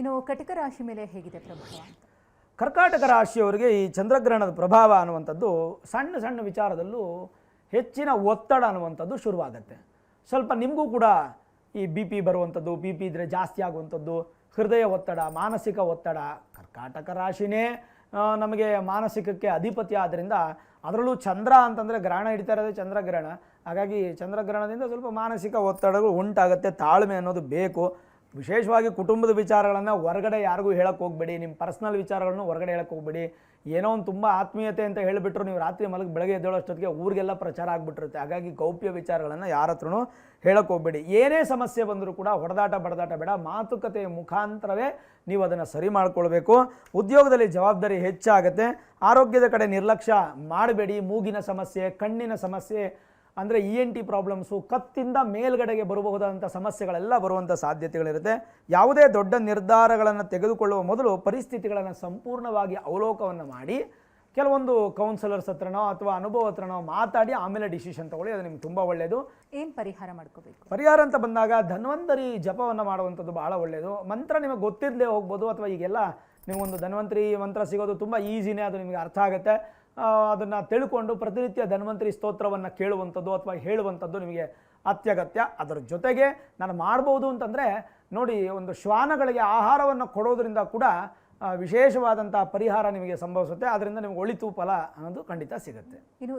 ಇನ್ನು ಕಟಕ ರಾಶಿ ಮೇಲೆ ಹೇಗಿದೆ ಪ್ರಭಾವ ಅಂತ? ಕರ್ಕಾಟಕ ರಾಶಿಯವರಿಗೆ ಈ ಚಂದ್ರಗ್ರಹಣದ ಪ್ರಭಾವ ಅನ್ನುವಂಥದ್ದು ಸಣ್ಣ ಸಣ್ಣ ವಿಚಾರದಲ್ಲೂ ಹೆಚ್ಚಿನ ಒತ್ತಡ ಅನ್ನುವಂಥದ್ದು ಶುರುವಾಗುತ್ತೆ. ಸ್ವಲ್ಪ ನಿಮಗೂ ಕೂಡ ಈ ಬಿ ಪಿ ಬರುವಂಥದ್ದು, ಬಿ ಪಿ ಇದ್ದರೆ ಜಾಸ್ತಿ ಆಗುವಂಥದ್ದು, ಹೃದಯ ಒತ್ತಡ, ಮಾನಸಿಕ ಒತ್ತಡ. ಕರ್ಕಾಟಕ ರಾಶಿನೇ ನಮಗೆ ಮಾನಸಿಕಕ್ಕೆ ಅಧಿಪತಿ ಆದ್ದರಿಂದ, ಅದರಲ್ಲೂ ಚಂದ್ರ ಅಂತಂದರೆ ಗ್ರಹಣ ಹಿಡಿತಾ ಇರೋದೇ ಚಂದ್ರಗ್ರಹಣ. ಹಾಗಾಗಿ ಚಂದ್ರಗ್ರಹಣದಿಂದ ಸ್ವಲ್ಪ ಮಾನಸಿಕ ಒತ್ತಡಗಳು ಉಂಟಾಗುತ್ತೆ. ತಾಳ್ಮೆ ಅನ್ನೋದು ಬೇಕು. ವಿಶೇಷವಾಗಿ ಕುಟುಂಬದ ವಿಚಾರಗಳನ್ನು ಹೊರಗಡೆ ಯಾರಿಗೂ ಹೇಳಕ್ಕೆ ಹೋಗಬೇಡಿ. ನಿಮ್ಮ ಪರ್ಸ್ನಲ್ ವಿಚಾರಗಳನ್ನು ಹೊರಗಡೆ ಹೇಳಕ್ಕೆ ಹೋಗಬೇಡಿ. ಏನೋ ಒಂದು ತುಂಬ ಆತ್ಮೀಯತೆ ಅಂತ ಹೇಳಿಬಿಟ್ರು ನೀವು ರಾತ್ರಿ ಬೆಳಗ್ಗೆ ಎದ್ದೇಳೋಷ್ಟೊತ್ತಿಗೆ ಊರಿಗೆಲ್ಲ ಪ್ರಚಾರ ಆಗಿಬಿಟ್ಟಿರುತ್ತೆ. ಹಾಗಾಗಿ ಗೌಪ್ಯ ವಿಚಾರಗಳನ್ನು ಯಾರ ಹತ್ರನೂ ಹೇಳಕ್ಕೆ ಹೋಗಬೇಡಿ. ಏನೇ ಸಮಸ್ಯೆ ಬಂದರೂ ಕೂಡ ಹೊಡೆದಾಟ ಬಡದಾಟ ಬೇಡ, ಮಾತುಕತೆಯ ಮುಖಾಂತರವೇ ನೀವು ಅದನ್ನು ಸರಿ ಮಾಡಿಕೊಳ್ಬೇಕು. ಉದ್ಯೋಗದಲ್ಲಿ ಜವಾಬ್ದಾರಿ ಹೆಚ್ಚಾಗುತ್ತೆ. ಆರೋಗ್ಯದ ಕಡೆ ನಿರ್ಲಕ್ಷ್ಯ ಮಾಡಬೇಡಿ. ಮೂಗಿನ ಸಮಸ್ಯೆ, ಕಣ್ಣಿನ ಸಮಸ್ಯೆ ಅಂದರೆ ENT ಪ್ರಾಬ್ಲಮ್ಸು, ಕತ್ತಿಂದ ಮೇಲ್ಗಡೆಗೆ ಬರಬಹುದಾದಂಥ ಸಮಸ್ಯೆಗಳೆಲ್ಲ ಬರುವಂಥ ಸಾಧ್ಯತೆಗಳಿರುತ್ತೆ. ಯಾವುದೇ ದೊಡ್ಡ ನಿರ್ಧಾರಗಳನ್ನು ತೆಗೆದುಕೊಳ್ಳುವ ಮೊದಲು ಪರಿಸ್ಥಿತಿಗಳನ್ನು ಸಂಪೂರ್ಣವಾಗಿ ಅವಲೋಕವನ್ನು ಮಾಡಿ ಕೆಲವೊಂದು ಕೌನ್ಸಿಲರ್ಸ್ ಹತ್ರನೋ ಅಥವಾ ಅನುಭವ ಹತ್ರನೋ ಮಾತಾಡಿ ಆಮೇಲೆ ಡಿಸಿಷನ್ ತೊಗೊಳ್ಳಿ. ಅದು ನಿಮ್ಗೆ ತುಂಬ ಒಳ್ಳೆಯದು. ಏನು ಪರಿಹಾರ ಮಾಡ್ಕೋಬೇಕು? ಪರಿಹಾರ ಅಂತ ಬಂದಾಗ ಧನ್ವಂತರಿ ಜಪವನ್ನು ಮಾಡುವಂಥದ್ದು ಭಾಳ ಒಳ್ಳೆಯದು. ಮಂತ್ರ ನಿಮಗೆ ಗೊತ್ತಿರಲೇ ಹೋಗ್ಬೋದು, ಅಥವಾ ಈಗೆಲ್ಲ ನಿಮಗೊಂದು ಧನ್ವಂತರಿ ಮಂತ್ರ ಸಿಗೋದು ತುಂಬ ಈಸಿನೇ, ಅದು ನಿಮಗೆ ಅರ್ಥ ಆಗುತ್ತೆ. ಅದನ್ನು ತಿಳ್ಕೊಂಡು ಪ್ರತಿನಿತ್ಯ ಧನ್ವಂತರಿ ಸ್ತೋತ್ರವನ್ನು ಕೇಳುವಂಥದ್ದು ಅಥವಾ ಹೇಳುವಂಥದ್ದು ನಿಮಗೆ ಅತ್ಯಗತ್ಯ. ಅದರ ಜೊತೆಗೆ ನಾನು ಮಾಡ್ಬೋದು ಅಂತಂದರೆ ನೋಡಿ, ಒಂದು ಶ್ವಾನಗಳಿಗೆ ಆಹಾರವನ್ನು ಕೊಡೋದ್ರಿಂದ ಕೂಡ ವಿಶೇಷವಾದಂಥ ಪರಿಹಾರ ನಿಮಗೆ ಸಂಭವಿಸುತ್ತೆ. ಅದರಿಂದ ನಿಮಗೆ ಒಳಿತು ಫಲ ಅನ್ನೋದು ಖಂಡಿತ ಸಿಗುತ್ತೆ. ಇನ್ನು